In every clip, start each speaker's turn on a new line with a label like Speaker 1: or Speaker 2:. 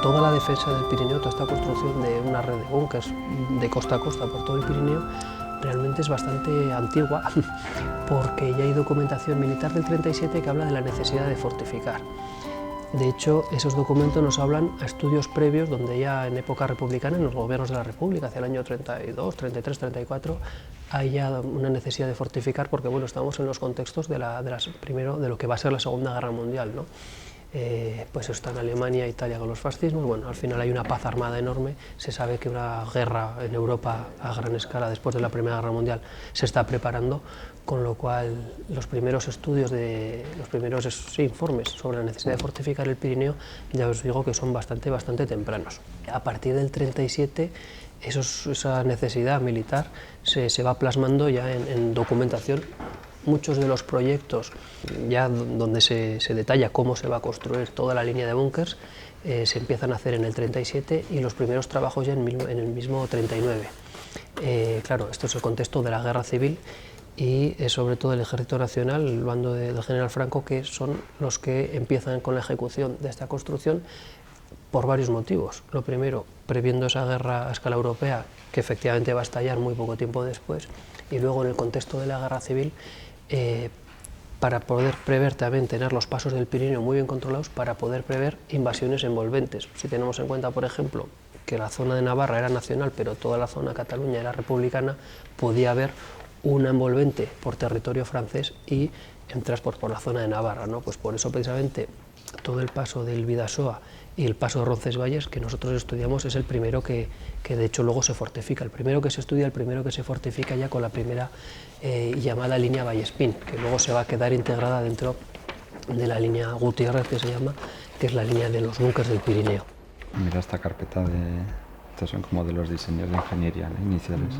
Speaker 1: toda la defensa del Pirineo, toda esta construcción de una red de búnkers de costa a costa por todo el Pirineo, realmente es bastante antigua, porque ya hay documentación militar del 37 que habla de la necesidad de fortificar. De hecho, esos documentos nos hablan a estudios previos donde ya en época republicana, en los gobiernos de la República, hacia el año 32, 33, 34, hay ya una necesidad de fortificar porque bueno, estamos en los contextos primero de lo que va a ser la Segunda Guerra Mundial, ¿no? Pues está en Alemania, Italia con los fascismos, bueno, al final hay una paz armada enorme, se sabe que una guerra en Europa a gran escala después de la Primera Guerra Mundial se está preparando, con lo cual los primeros estudios, informes sobre la necesidad de fortificar el Pirineo, ya os digo que son bastante tempranos. A partir del 37, esa necesidad militar se va plasmando ya en documentación. Muchos de los proyectos, ya donde se detalla cómo se va a construir toda la línea de búnkers, se empiezan a hacer en el 37 y los primeros trabajos ya en el mismo 39. Claro, esto es el contexto de la guerra civil y sobre todo el Ejército Nacional, el bando del general Franco, que son los que empiezan con la ejecución de esta construcción por varios motivos. Lo primero, previendo esa guerra a escala europea, que efectivamente va a estallar muy poco tiempo después, y luego en el contexto de la guerra civil, para poder prever también, tener los pasos del Pirineo muy bien controlados, para poder prever invasiones envolventes. Si tenemos en cuenta, por ejemplo, que la zona de Navarra era nacional, pero toda la zona de Cataluña era republicana, podía haber una envolvente por territorio francés y entrar por la zona de Navarra, ¿no? Pues por eso precisamente todo el paso del Bidasoa y el paso de Roncesvalles, que nosotros estudiamos, es el primero que de hecho luego se fortifica, el primero que se estudia, el primero que se fortifica ya con la primera llamada línea Vallespín, que luego se va a quedar integrada dentro de la línea Gutiérrez, que se llama, que es la línea de los búnkers del Pirineo.
Speaker 2: Mira esta carpeta estos son como de los diseños de ingeniería, ¿no? Iniciales.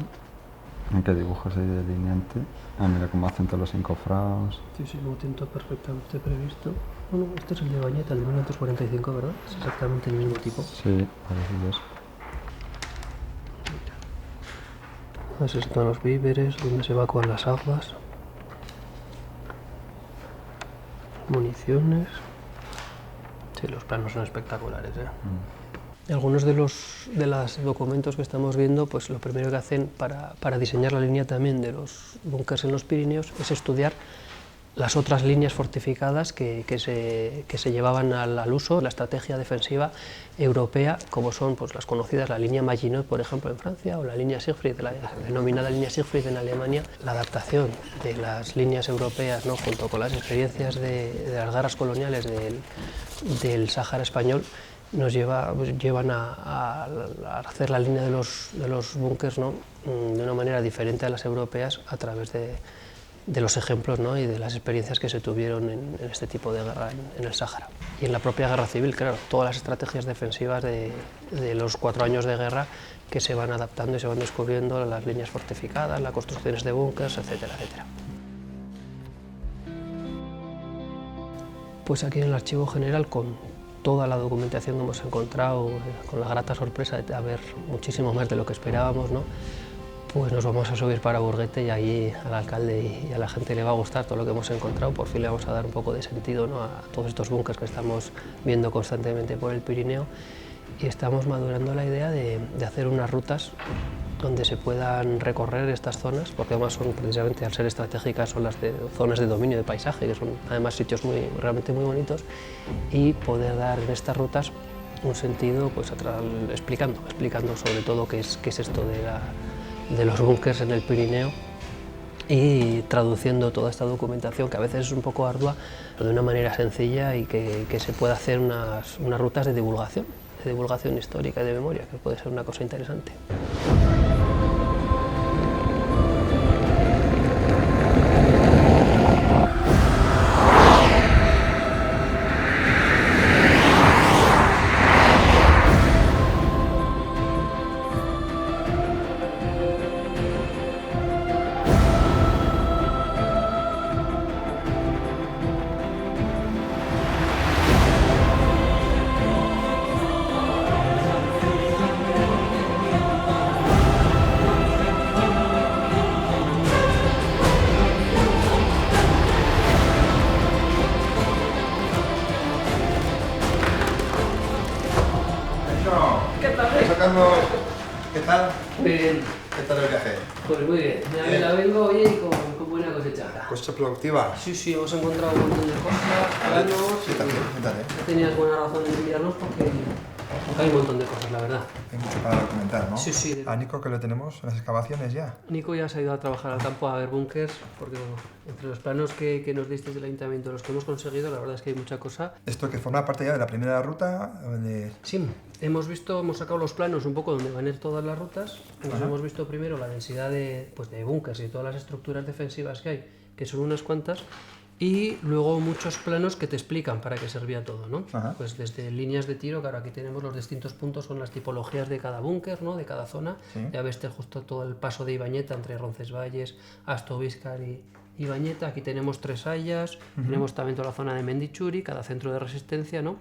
Speaker 2: ¿Qué dibujos hay de delineante? Ah, mira cómo hacen todos los encofrados.
Speaker 1: Sí, lo tiene perfectamente previsto. Bueno, este es el de Bañeta, el de 1945, ¿verdad? Es exactamente el mismo tipo.
Speaker 2: Sí, parecidos.
Speaker 1: Así están los víveres, donde se evacúan las aguas. Municiones. Sí, los planos son espectaculares, ¿eh? Algunos de los documentos que estamos viendo, pues lo primero que hacen para diseñar la línea también de los búnkers en los Pirineos es estudiar las otras líneas fortificadas que se llevaban al uso, la estrategia defensiva europea, como son pues, las conocidas, la línea Maginot, por ejemplo, en Francia, o la línea Siegfried, la denominada línea Siegfried en Alemania. La adaptación de las líneas europeas, ¿no?, junto con las experiencias de las guerras coloniales del Sáhara español, nos llevan a hacer la línea de los búnkers, ¿no?, de una manera diferente a las europeas a través de los ejemplos, ¿no?, y de las experiencias que se tuvieron en este tipo de guerra en el Sáhara. Y en la propia guerra civil, claro, todas las estrategias defensivas de los 4 años de guerra que se van adaptando y se van descubriendo, las líneas fortificadas, las construcciones de búnkers, etcétera, etcétera. Pues aquí en el Archivo General, con toda la documentación que hemos encontrado, con la grata sorpresa de haber muchísimo más de lo que esperábamos, ¿no?, pues nos vamos a subir para Burguete y allí al alcalde y a la gente le va a gustar todo lo que hemos encontrado. Por fin le vamos a dar un poco de sentido, ¿no?, a todos estos búnkers que estamos viendo constantemente por el Pirineo, y estamos madurando la idea de hacer unas rutas donde se puedan recorrer estas zonas, porque además son precisamente, al ser estratégicas, son las zonas de dominio de paisaje, que son además sitios realmente muy bonitos, y poder dar en estas rutas un sentido, pues explicando sobre todo qué es esto de los búnkers en el Pirineo, y traduciendo toda esta documentación, que a veces es un poco ardua, de una manera sencilla y que se pueda hacer unas rutas de divulgación histórica y de memoria, que puede ser una cosa interesante.
Speaker 3: Carlos, ¿qué tal?
Speaker 1: Muy bien.
Speaker 3: ¿Qué tal el viaje?
Speaker 1: Pues muy bien. Ya la vengo, oye, y con buena cosecha.
Speaker 3: ¿Cosecha productiva?
Speaker 1: Sí, hemos encontrado un montón de cosas, planos.
Speaker 3: Sí, también, cuéntale.
Speaker 1: Tenías buena razón en enviarnos porque hay un montón de cosas, la verdad.
Speaker 3: Hay mucho para documentar, ¿no?
Speaker 1: Sí.
Speaker 3: A Nico, que lo tenemos en las excavaciones ya.
Speaker 1: Nico ya se ha ido a trabajar al campo a ver búnkers, porque bueno, entre los planos que nos disteis del ayuntamiento, los que hemos conseguido, la verdad es que hay mucha cosa.
Speaker 3: Esto que forma parte ya de la primera ruta.
Speaker 1: Sí, hemos sacado los planos un poco donde van a ir todas las rutas. Entonces hemos visto primero la densidad de búnkers y todas las estructuras defensivas que hay, que son unas cuantas. Y luego muchos planos que te explican para qué servía todo, ¿no?
Speaker 3: Ajá.
Speaker 1: Pues desde líneas de tiro, claro, aquí tenemos los distintos puntos, son las tipologías de cada búnker, ¿no? De cada zona.
Speaker 3: Sí.
Speaker 1: Ya ves justo todo el paso de Ibañeta entre Roncesvalles, Astovizcar y Ibañeta. Aquí tenemos 3 hayas, tenemos también toda la zona de Mendichuri, cada centro de resistencia, ¿no?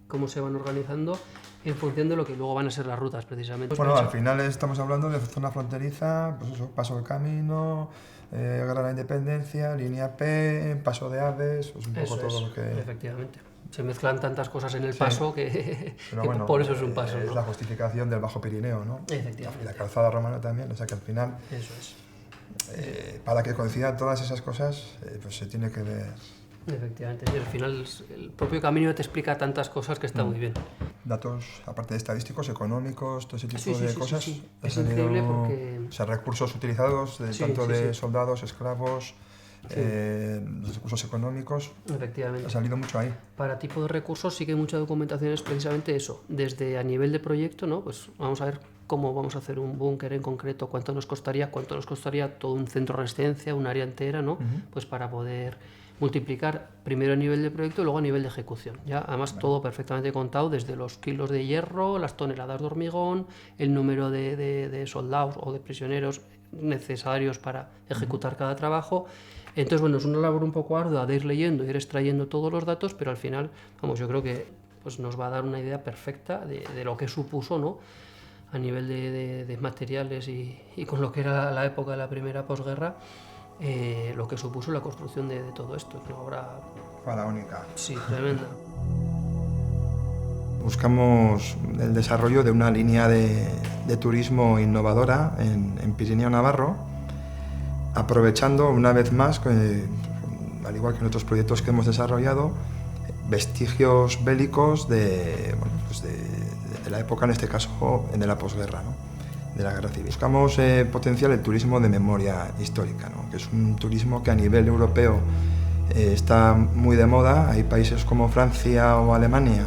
Speaker 1: Cómo se van organizando en función de lo que luego van a ser las rutas, precisamente.
Speaker 3: Bueno, al final estamos hablando de zona fronteriza, pues eso, paso del camino, Guerra de la Independencia, línea P, paso de aves, pues un poco todo lo que...
Speaker 1: Efectivamente. Se mezclan tantas cosas en el paso que
Speaker 3: bueno,
Speaker 1: por eso es un paso,
Speaker 3: es
Speaker 1: ¿no?
Speaker 3: la justificación del Bajo Pirineo, ¿no?
Speaker 1: Efectivamente.
Speaker 3: Y la calzada romana también, o sea que al final,
Speaker 1: Eso es.
Speaker 3: para que coincidan todas esas cosas, pues se tiene que ver
Speaker 1: Efectivamente, sí, al final el propio camino te explica tantas cosas que está muy bien.
Speaker 3: datos, aparte de estadísticos, económicos, todo ese tipo de cosas.
Speaker 1: Sí.
Speaker 3: Ha
Speaker 1: Es
Speaker 3: salido,
Speaker 1: increíble porque...
Speaker 3: O sea, recursos utilizados, tanto de soldados, esclavos, los recursos económicos,
Speaker 1: Efectivamente.
Speaker 3: ha salido mucho ahí.
Speaker 1: Para tipo de recursos sí que hay mucha documentación, es precisamente eso, desde a nivel de proyecto, ¿no? Pues vamos a ver cómo vamos a hacer un búnker en concreto, cuánto nos costaría todo un centro de resistencia, un área entera, ¿no? Pues para poder multiplicar primero a nivel de proyecto y luego a nivel de ejecución. Ya, además todo perfectamente contado, desde los kilos de hierro, las toneladas de hormigón, el número de soldados o de prisioneros necesarios para ejecutar cada trabajo. Entonces, bueno, es una labor un poco ardua de ir leyendo, ir extrayendo todos los datos, pero al final, vamos, yo creo que pues, nos va a dar una idea perfecta de lo que supuso, ¿no? A nivel de materiales y con lo que era la época de la primera posguerra, lo que supuso la construcción de todo esto. Una obra
Speaker 3: Faraónica.
Speaker 1: Sí, tremenda.
Speaker 3: Buscamos el desarrollo de una línea de turismo innovadora en Pirineo Navarro, aprovechando una vez más, al igual que en otros proyectos que hemos desarrollado, vestigios bélicos de la época, en este caso de la posguerra, ¿no? De la guerra civil. Buscamos potenciar el turismo de memoria histórica, ¿no? Que es un turismo que a nivel europeo está muy de moda. Hay países como Francia o Alemania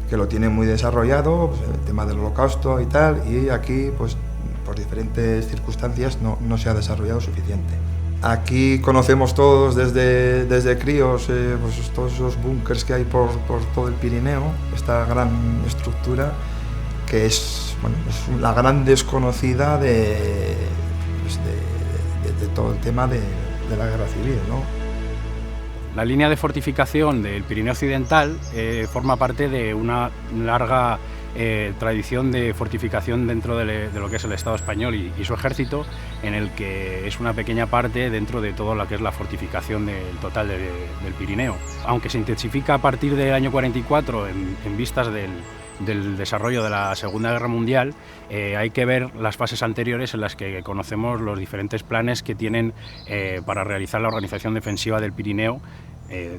Speaker 3: que lo tienen muy desarrollado, pues, el tema del Holocausto y tal, y aquí pues por diferentes circunstancias no se ha desarrollado suficiente. Aquí conocemos todos desde críos pues todos esos búnkers que hay por todo el Pirineo, esta gran estructura que es la gran desconocida de todo el tema de la guerra civil, ¿no?
Speaker 4: La línea de fortificación del Pirineo Occidental forma parte de una larga tradición de fortificación dentro de lo que es el Estado español y su ejército, en el que es una pequeña parte dentro de todo lo que es la fortificación del total del Pirineo. Aunque se intensifica a partir del año 44 en vistas del desarrollo de la Segunda Guerra Mundial, hay que ver las fases anteriores en las que conocemos los diferentes planes que tienen para realizar la organización defensiva del Pirineo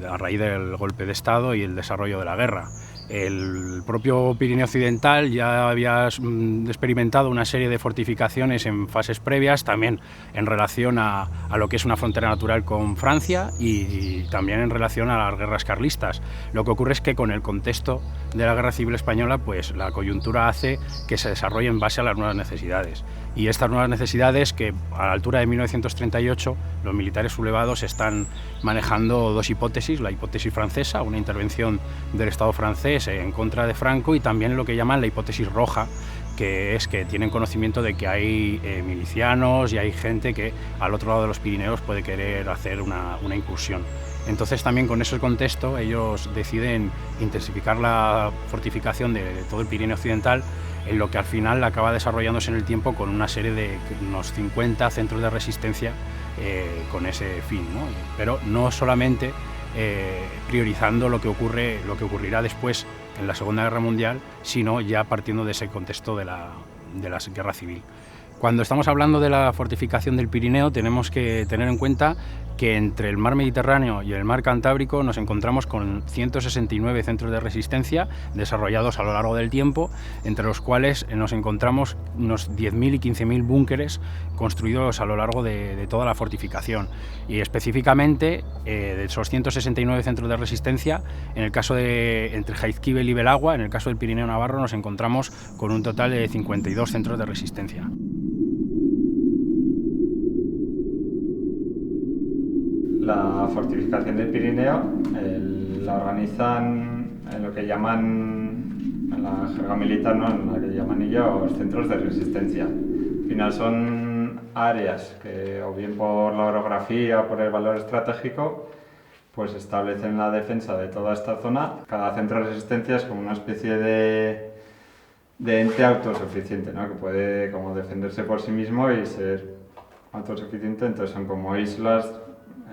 Speaker 4: a raíz del golpe de Estado y el desarrollo de la guerra. El propio Pirineo Occidental ya había experimentado una serie de fortificaciones en fases previas, también en relación a lo que es una frontera natural con Francia y también en relación a las guerras carlistas. Lo que ocurre es que con el contexto de la Guerra Civil Española, pues la coyuntura hace que se desarrolle en base a las nuevas necesidades. Y estas nuevas necesidades que a la altura de 1938 los militares sublevados están manejando dos hipótesis: la hipótesis francesa, una intervención del Estado francés en contra de Franco, y también lo que llaman la hipótesis roja, que es que tienen conocimiento de que hay milicianos y hay gente que al otro lado de los Pirineos puede querer hacer una incursión. Entonces también con ese contexto ellos deciden intensificar la fortificación de todo el Pirineo Occidental, en lo que al final acaba desarrollándose en el tiempo con una serie de unos 50 centros de resistencia con ese fin, ¿no? Pero no solamente priorizando lo que ocurrirá después en la Segunda Guerra Mundial, sino ya partiendo de ese contexto de la guerra civil. Cuando estamos hablando de la fortificación del Pirineo, tenemos que tener en cuenta que entre el mar Mediterráneo y el mar Cantábrico nos encontramos con 169 centros de resistencia desarrollados a lo largo del tiempo, entre los cuales nos encontramos unos 10.000 y 15.000 búnkeres construidos a lo largo de toda la fortificación. Y específicamente, de esos 169 centros de resistencia, en el caso de entre Jaizkibel y Belagua, en el caso del Pirineo Navarro, nos encontramos con un total de 52 centros de resistencia.
Speaker 2: La fortificación del Pirineo la organizan en lo que llaman, en la jerga militar, ¿no?, en la que llaman ellos centros de resistencia. Al final son áreas que, o bien por la orografía o por el valor estratégico, pues establecen la defensa de toda esta zona. Cada centro de resistencia es como una especie de ente autosuficiente, ¿no?, que puede como defenderse por sí mismo y ser autosuficiente. Entonces son como islas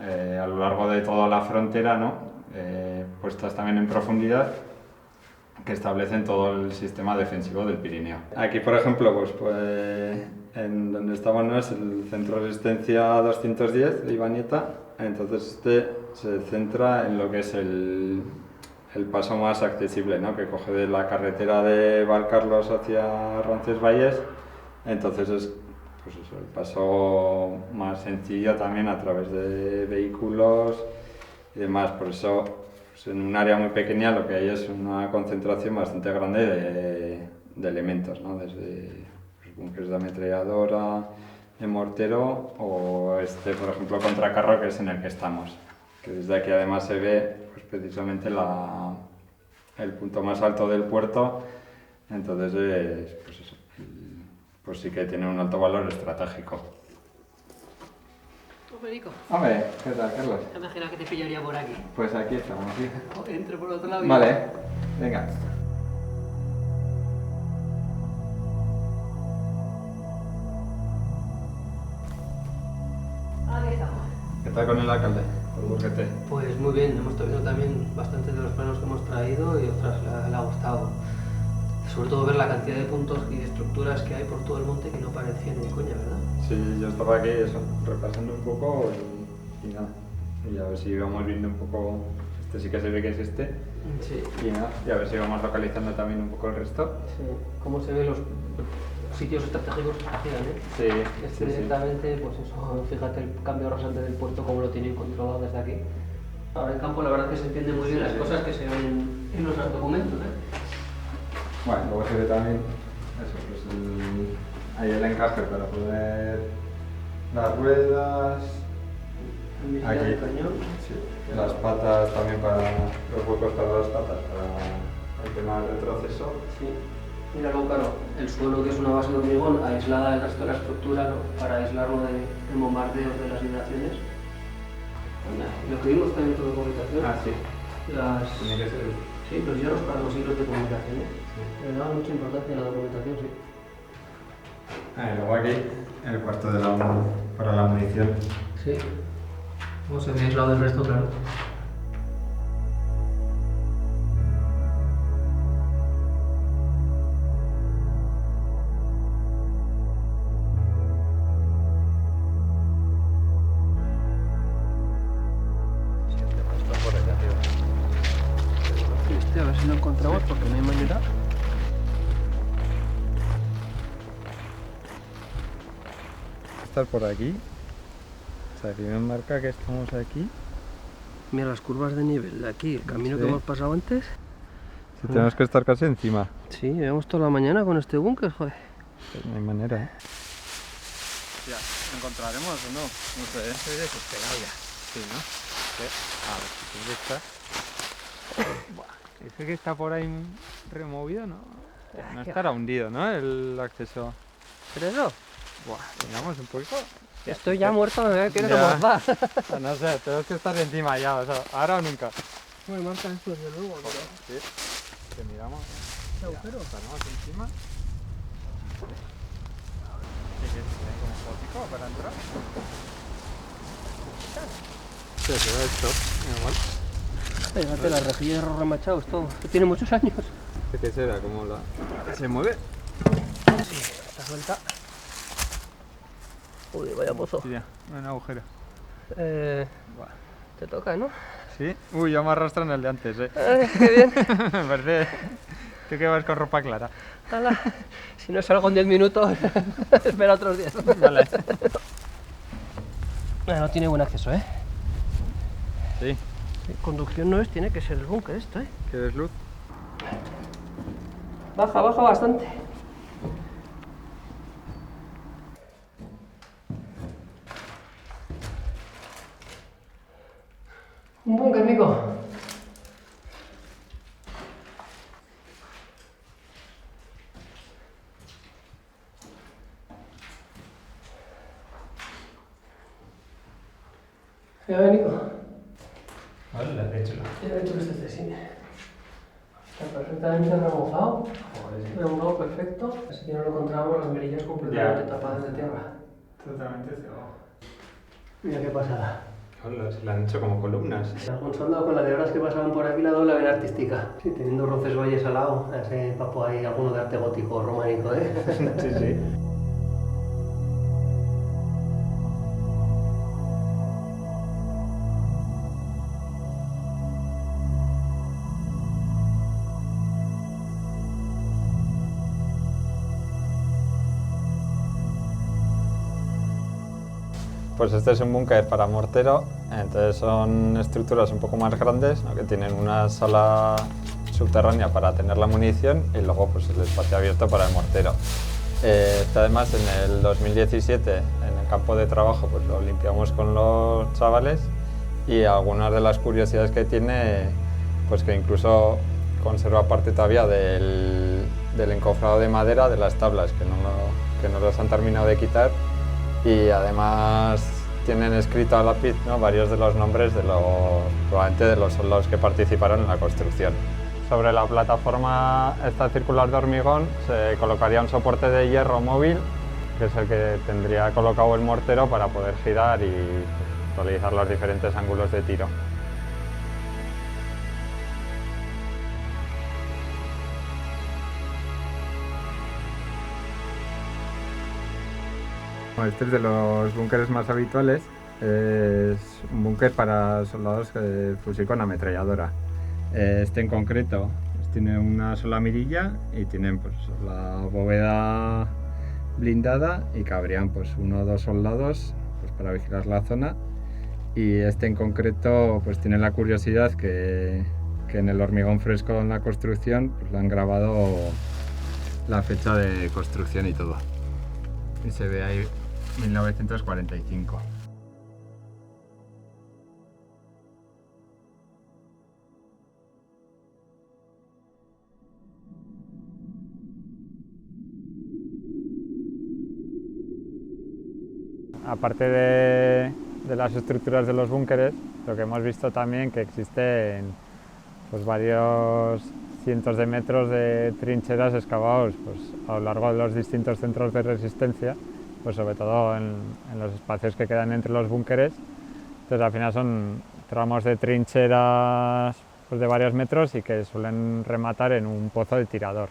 Speaker 2: a lo largo de toda la frontera, ¿no?, puestas también en profundidad, que establecen todo el sistema defensivo del Pirineo. Aquí, por ejemplo, pues en donde estamos, ¿no?, es el centro de resistencia 210 de Ibanieta. Entonces este se centra en lo que es el paso más accesible, ¿no?, que coge de la carretera de Valcarlos hacia Roncesvalles. Entonces es pues eso, el paso más sencillo también a través de vehículos y demás. Por eso, pues en un área muy pequeña lo que hay es una concentración bastante grande de elementos, ¿no?, desde pues, búnkeres de ametralladora, de mortero, o por ejemplo, contracarro, que es en el que estamos, que desde aquí además se ve pues, precisamente el punto más alto del puerto. Entonces pues eso, pues sí que tiene un alto valor estratégico.
Speaker 5: Federico.
Speaker 2: Hombre, ¿qué tal, Carlos?
Speaker 5: ¿Te imaginas que te pillaría por aquí?
Speaker 2: Pues aquí estamos, sí.
Speaker 5: Entre por otro lado.
Speaker 2: Vale, venga.
Speaker 5: Aquí estamos.
Speaker 2: ¿Qué tal con el alcalde? Por Burguete.
Speaker 1: Pues muy bien, hemos visto también bastantes de los planos que hemos traído y ostras, le ha gustado. Sobre todo ver la cantidad de puntos y de estructuras que hay por todo el monte que no parecían ni coña, ¿verdad?
Speaker 2: Sí, yo estaba aquí eso, repasando un poco y nada. Y a ver si íbamos viendo un poco, este sí que se ve que es este.
Speaker 1: Sí.
Speaker 2: Y nada, y a ver si vamos localizando también un poco el resto.
Speaker 1: Sí. ¿Cómo se ven los sitios estratégicos que giran, eh?
Speaker 2: Sí,
Speaker 1: Directamente, pues eso, fíjate el cambio rasante del puerto, cómo lo tienen controlado desde aquí. Ahora en campo la verdad que se entienden muy bien las cosas que se ven en los documentos, ¿eh?
Speaker 2: Bueno, luego se ve también eso, pues ahí el encaje para poner las ruedas. Aquí,
Speaker 1: El cañón.
Speaker 2: sí, las patas también para los huecos para las patas, para el tema del retroceso.
Speaker 1: Sí. Mira, luego, claro, el suelo, que es una base de hormigón aislada del resto de la estructura, ¿no?, para aislarlo de bombardeos de las vibraciones. Y lo que vimos también en tu documentación,
Speaker 2: Sí. Tiene que ser.
Speaker 1: sí, los hierros para los hilos de comunicación, ¿eh? Le daba mucha importancia a la documentación, sí.
Speaker 2: Y luego aquí el cuarto para la munición.
Speaker 1: Sí. Como se ve aislado del resto, claro. A ver si lo encontramos porque no hay manera.
Speaker 2: Estar por aquí. O sea, aquí me marca que estamos aquí.
Speaker 1: Mira las curvas de nivel de aquí, el camino
Speaker 2: Sí.
Speaker 1: que hemos pasado antes.
Speaker 2: Si tenemos que estar casi encima.
Speaker 1: Sí, llevamos toda la mañana con este búnker, joder.
Speaker 2: Pues no hay manera, ¿eh?
Speaker 6: Ya, ¿lo encontraremos o no? No sé, estoy desesperado ya. Sí, ¿no? Sí. A ver, ¿dónde está? Dice que está por ahí removido, ¿no? No estará hundido, ¿no? El acceso.
Speaker 1: ¿Pero eso?
Speaker 6: Buah, digamos un poco.
Speaker 1: Estoy ya muerto, me tienes que
Speaker 6: Ya.
Speaker 1: morfar.
Speaker 6: No sé, tenemos que estar encima ya, o sea, ahora o nunca.
Speaker 1: Me marca esto desde luego, pero...
Speaker 6: Sí, que miramos.
Speaker 1: ¿Qué agujero?
Speaker 6: Estaremos encima. Sí, que tiene como pórtico para entrar. Sí, se ve esto, igual.
Speaker 1: Fíjate, la rejilla de hierro remachado, esto tiene muchos años.
Speaker 6: ¿Qué será? ¿Cómo la...? ¿Se mueve?
Speaker 1: Sí, está suelta. Uy, vaya pozo.
Speaker 6: Hostia, un agujero.
Speaker 1: Te toca, ¿no?
Speaker 6: ¿Sí? Uy, ya me arrastran el de antes,
Speaker 1: Qué bien.
Speaker 6: Me parece... Tú que vas con ropa clara.
Speaker 1: Hala. Si no salgo en 10 minutos, espera otros 10.
Speaker 6: Vale.
Speaker 1: No tiene buen acceso, ¿eh?
Speaker 6: Sí.
Speaker 1: Conducción no es, tiene que ser el búnker esto, ¿eh?
Speaker 6: ¿Quieres luz?
Speaker 1: Baja bastante. Un búnker, Nico. Ya ve, Nico.
Speaker 2: Hola, de hecho.
Speaker 1: Ya he hecho este cecine. Está perfectamente remozado. Remozado perfecto. Así que no lo encontramos las merillas completamente tapadas de tierra.
Speaker 2: Totalmente cegado.
Speaker 1: Mira qué pasada.
Speaker 2: Hola, se le han hecho como columnas.
Speaker 1: Algún soldado con las de horas que pasaban por aquí la doble vena artística. Sí, teniendo Roncesvalles al lado, ese papo ahí, alguno de arte gótico románico, ¿eh?
Speaker 2: Sí, sí. Pues este es un búnker para mortero, entonces son estructuras un poco más grandes, ¿no? Que tienen una sala subterránea para tener la munición y luego pues el espacio abierto para el mortero. Además en el 2017 en el campo de trabajo pues lo limpiamos con los chavales y algunas de las curiosidades que tiene, pues que incluso conserva parte todavía del encofrado de madera de las tablas que no los han terminado de quitar. Y además tienen escrito a lápiz, ¿no?, varios de los nombres probablemente de los soldados que participaron en la construcción. Sobre la plataforma esta circular de hormigón se colocaría un soporte de hierro móvil, que es el que tendría colocado el mortero para poder girar y realizar los diferentes ángulos de tiro. Este es de los búnkeres más habituales, es un búnker para soldados de fusil con ametralladora. Este en concreto tiene una sola mirilla y tienen pues, la bóveda blindada y cabrían pues, 1 o 2 soldados pues, para vigilar la zona. Y este en concreto pues, tiene la curiosidad que en el hormigón fresco en la construcción pues, le han grabado la fecha de construcción y todo. Y se ve ahí 1945. Aparte de las estructuras de los búnkeres, lo que hemos visto también que existen pues, varios cientos de metros de trincheras excavados pues, a lo largo de los distintos centros de resistencia, pues sobre todo en los espacios que quedan entre los búnkeres. Entonces al final son tramos de trincheras pues, de varios metros y que suelen rematar en un pozo de tirador,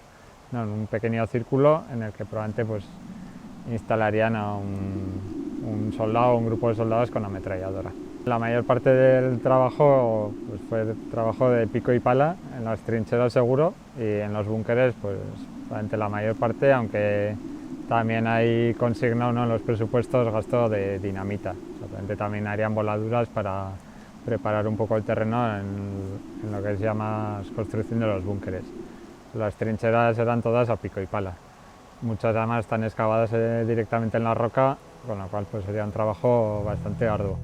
Speaker 2: ¿no? En un pequeño círculo en el que probablemente pues, instalarían a un soldado o un grupo de soldados con ametralladora. La mayor parte del trabajo pues, fue trabajo de pico y pala, en las trincheras seguro, y en los búnkeres pues probablemente la mayor parte, aunque también hay consignado, ¿no?, en los presupuestos gasto de dinamita. Probablemente también harían voladuras para preparar un poco el terreno en lo que se llama construcción de los búnkeres. Las trincheras eran todas a pico y pala. Muchas además están excavadas directamente en la roca, con lo cual pues, sería un trabajo bastante arduo.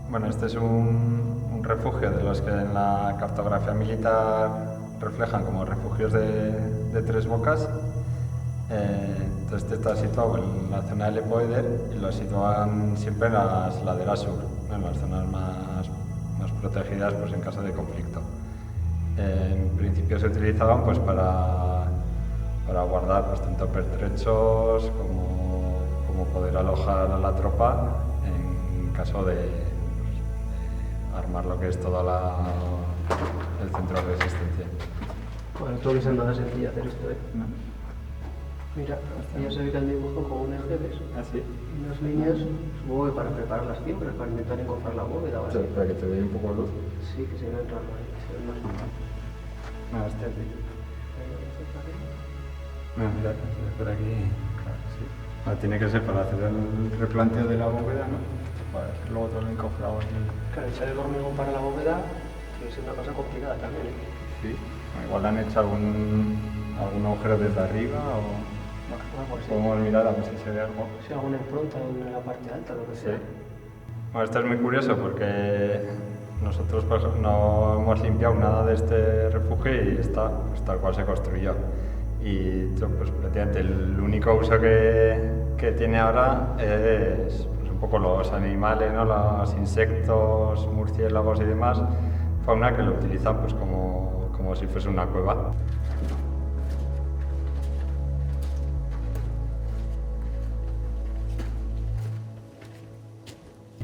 Speaker 2: Bueno, este es un refugio de los que en la cartografía militar reflejan como refugios de 3 bocas. Entonces este está situado en la zona de Lepoeder y lo sitúan siempre en las laderas sur, en las zonas más protegidas pues, en caso de conflicto. En principio se utilizaban pues, para guardar pues, tanto pertrechos como poder alojar a la tropa caso de armar lo que es todo el centro de resistencia.
Speaker 1: Bueno, creo que es nada sencillo hacer esto, ¿eh?
Speaker 2: No.
Speaker 1: Mira, hasta ya se ve que han dibujado como un eje, ¿ves?
Speaker 2: ¿Así?
Speaker 1: Y unas líneas, supongo que para preparar las timbres, para intentar encofrar la bóveda o así.
Speaker 2: Para que te dé un poco de luz.
Speaker 1: Sí, que se vean raro ahí, que se ven más mal.
Speaker 2: No, este aquí. No, mira, por aquí. Claro, sí. Tiene que ser para hacer el replanteo de la bóveda, ¿no? Para hacer luego todo el encofrado.
Speaker 1: Claro, echar el hormigón para la bóveda tiene que ser una cosa complicada también, ¿eh?
Speaker 2: Sí. Igual han hecho algún agujero desde arriba o...
Speaker 1: Algo así.
Speaker 2: Podemos mirar a ver si se ve algo.
Speaker 1: Sí, alguna impronta en la parte alta, lo que
Speaker 2: Sí.
Speaker 1: sea.
Speaker 2: Bueno, esto es muy curioso porque nosotros pues, no hemos limpiado nada de este refugio y está pues, tal cual se construyó. Y pues, prácticamente el único uso que tiene ahora es pues, un poco los animales, ¿no? Los insectos, murciélagos y demás, fauna que lo utilizan pues, como si fuese una cueva.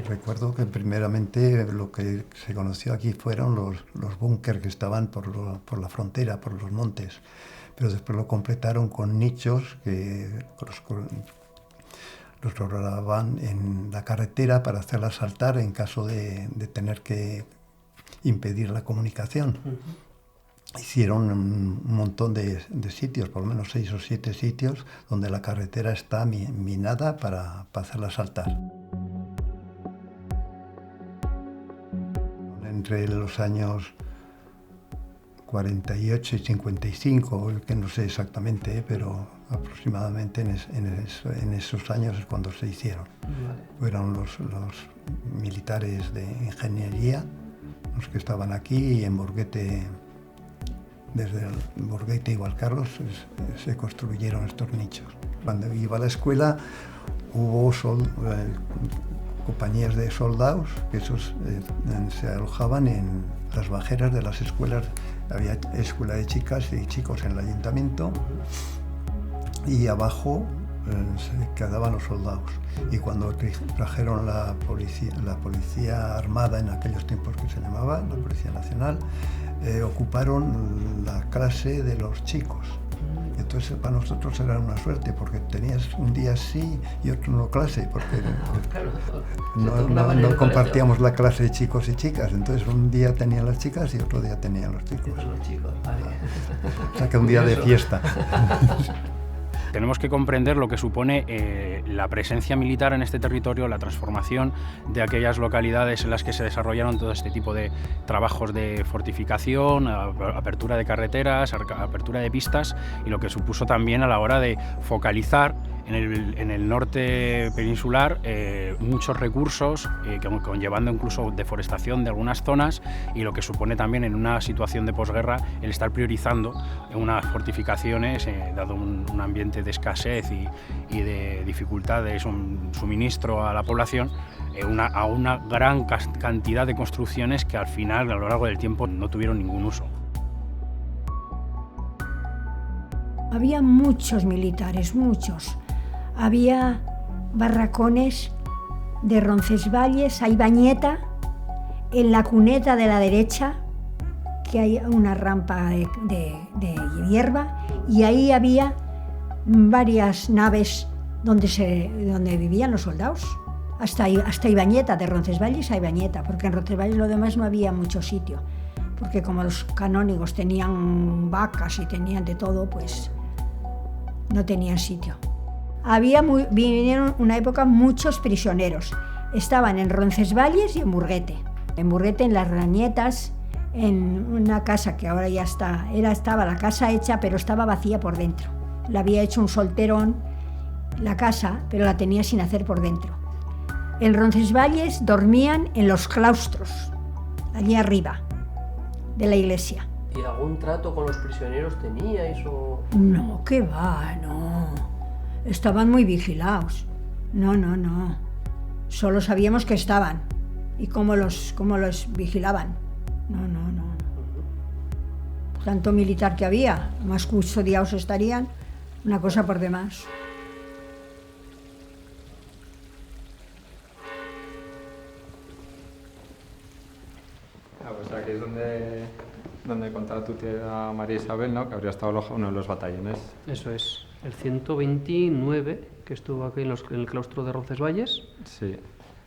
Speaker 7: Recuerdo que primeramente lo que se conoció aquí fueron los búnker que estaban por la frontera, por los montes, pero después lo completaron con nichos que los colocaban en la carretera para hacerla saltar en caso de tener que impedir la comunicación. Hicieron un montón de sitios, por lo menos 6 o 7 sitios, donde la carretera está minada para hacerla saltar. Entre los años 48 y 55, que no sé exactamente, pero aproximadamente en esos años es cuando se hicieron.
Speaker 1: Vale.
Speaker 7: Fueron los militares de ingeniería los que estaban aquí y en Borguete, desde Borguete y Valcarlos, se construyeron estos nichos. Cuando iba a la escuela hubo compañías de soldados, que esos se alojaban en las bajeras de las escuelas. Había escuela de chicas y chicos en el ayuntamiento y abajo se quedaban los soldados. Y cuando trajeron la policía armada, en aquellos tiempos que se llamaba, la Policía Nacional, ocuparon la clase de los chicos. Entonces para nosotros era una suerte porque tenías un día sí y otro no clase, porque no compartíamos la clase de chicos y chicas. Entonces un día tenían las chicas y otro día tenían los chicos.
Speaker 1: Los chicos, vale.
Speaker 7: O sea que un día de fiesta.
Speaker 4: Tenemos que comprender lo que supone la presencia militar en este territorio, la transformación de aquellas localidades en las que se desarrollaron todo este tipo de trabajos de fortificación, apertura de carreteras, apertura de pistas, y lo que supuso también a la hora de focalizar en el norte peninsular muchos recursos, conllevando incluso deforestación de algunas zonas, y lo que supone también en una situación de posguerra el estar priorizando unas fortificaciones, dado un ambiente de escasez y de dificultad de suministro a la población, a una gran cantidad de construcciones que al final, a lo largo del tiempo, no tuvieron ningún uso.
Speaker 8: Había muchos militares, muchos. Había barracones de Roncesvalles, hay Bañeta, en la cuneta de la derecha, que hay una rampa de hierba, y ahí había varias naves donde vivían los soldados. Hasta Ibañeta, de Roncesvalles a Ibañeta, porque en Roncesvalles lo demás no había mucho sitio, porque como los canónigos tenían vacas y tenían de todo, pues no tenían sitio. Vinieron una época muchos prisioneros. Estaban en Roncesvalles y en Burguete. En Burguete, en las Rañetas, en una casa que ahora ya está, estaba la casa hecha, pero estaba vacía por dentro. La había hecho un solterón, la casa, pero la tenía sin hacer por dentro. En Roncesvalles dormían en los claustros, allí arriba de la iglesia.
Speaker 1: ¿Y algún trato con los prisioneros teníais o...?
Speaker 8: No, qué va, no. Estaban muy vigilados. No. Solo sabíamos que estaban y cómo los vigilaban. No. Tanto militar que había, más custodiados estarían, una cosa por demás.
Speaker 2: Pues aquí es donde contaba tu tía María Isabel, ¿no? Que habría estado alojado uno de los batallones.
Speaker 1: Eso es, el 129, que estuvo aquí en el claustro de Roncesvalles.
Speaker 2: Sí,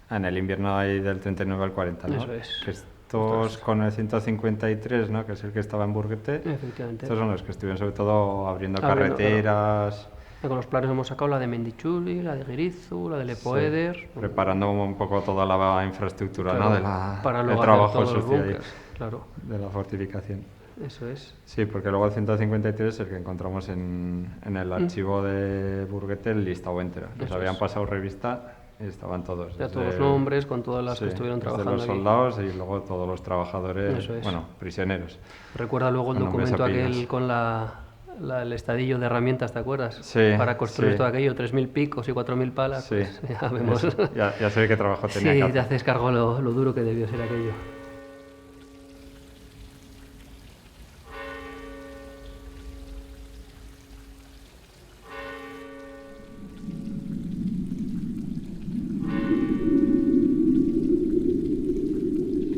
Speaker 2: en el invierno ahí del 39 al 40, ¿no?
Speaker 1: Eso es.
Speaker 2: Que estos con el 153, ¿no? Que es el que estaba en Burguete.
Speaker 1: Efectivamente.
Speaker 2: Estos son los que estuvieron sobre todo abriendo carreteras.
Speaker 1: Claro. Con los planes hemos sacado la de Mendichuli, la de Guirizu, la de Lepoeder.
Speaker 2: Sí, preparando un poco toda la infraestructura,
Speaker 1: claro,
Speaker 2: ¿no? De la,
Speaker 1: para
Speaker 2: del
Speaker 1: luego
Speaker 2: trabajo
Speaker 1: hacer todos los
Speaker 2: sucio ahí,
Speaker 1: búnkers, claro.
Speaker 2: de la fortificación.
Speaker 1: Eso es.
Speaker 2: Sí, porque luego el 153 es el que encontramos en el archivo de Burguete, el listado entero. Nos habían pasado revista y estaban todos.
Speaker 1: Ya todos los nombres, con todas las que estuvieron trabajando
Speaker 2: los
Speaker 1: aquí.
Speaker 2: soldados y luego todos los trabajadores, bueno, prisioneros.
Speaker 1: Recuerda luego el documento aquel con el estadillo de herramientas, ¿te acuerdas?
Speaker 2: Sí.
Speaker 1: Para construir todo aquello, 3.000 picos y 4.000 palas.
Speaker 2: Sí.
Speaker 1: Pues ya vemos.
Speaker 2: Ya sé qué trabajo tenía que hacer.
Speaker 1: Sí, te haces cargo lo duro que debió ser aquello.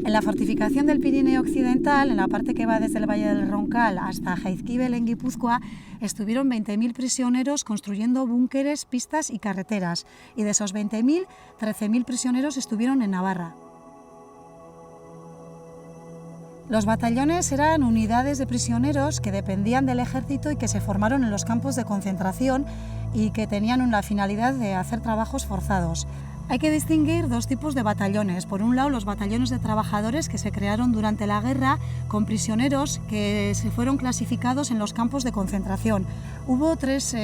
Speaker 9: En la fortificación del Pirineo Occidental, en la parte que va desde el Valle del Roncal hasta Jaizkibel en Guipúzcoa, estuvieron 20.000 prisioneros construyendo búnkeres, pistas y carreteras. Y de esos 20.000, 13.000 prisioneros estuvieron en Navarra. Los batallones eran unidades de prisioneros que dependían del ejército y que se formaron en los campos de concentración y que tenían la finalidad de hacer trabajos forzados. Hay que distinguir dos tipos de batallones. Por un lado, los batallones de trabajadores que se crearon durante la guerra con prisioneros que se fueron clasificados en los campos de concentración. Hubo tres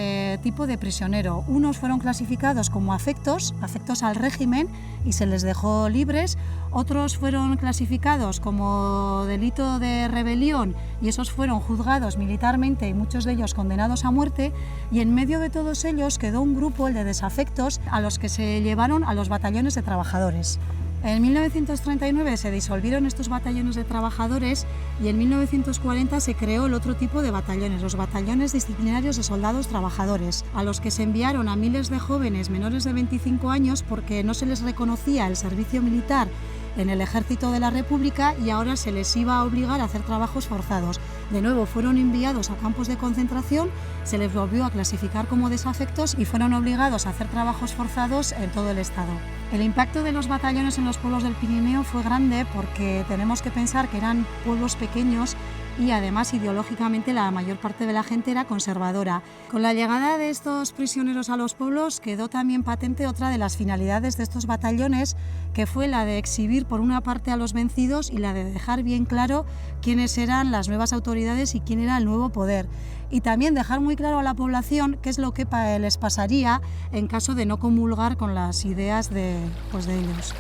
Speaker 9: tipos de prisionero. Unos fueron clasificados como afectos al régimen y se les dejó libres. Otros fueron clasificados como delito de rebelión y esos fueron juzgados militarmente y muchos de ellos condenados a muerte. Y en medio de todos ellos quedó un grupo, el de desafectos, a los que se llevaron a los batallones de trabajadores. En 1939 se disolvieron estos batallones de trabajadores y en 1940 se creó el otro tipo de batallones, los batallones disciplinarios de soldados trabajadores, a los que se enviaron a miles de jóvenes menores de 25 años porque no se les reconocía el servicio militar en el ejército de la República y ahora se les iba a obligar a hacer trabajos forzados. De nuevo fueron enviados a campos de concentración, se les volvió a clasificar como desafectos y fueron obligados a hacer trabajos forzados en todo el estado. El impacto de los batallones en los pueblos del Pirineo fue grande porque tenemos que pensar que eran pueblos pequeños y además ideológicamente la mayor parte de la gente era conservadora. Con la llegada de estos prisioneros a los pueblos quedó también patente otra de las finalidades de estos batallones, que fue la de exhibir por una parte a los vencidos y la de dejar bien claro quiénes eran las nuevas autoridades y quién era el nuevo poder. Y también dejar muy claro a la población qué es lo que les pasaría en caso de no comulgar con las ideas de ellos.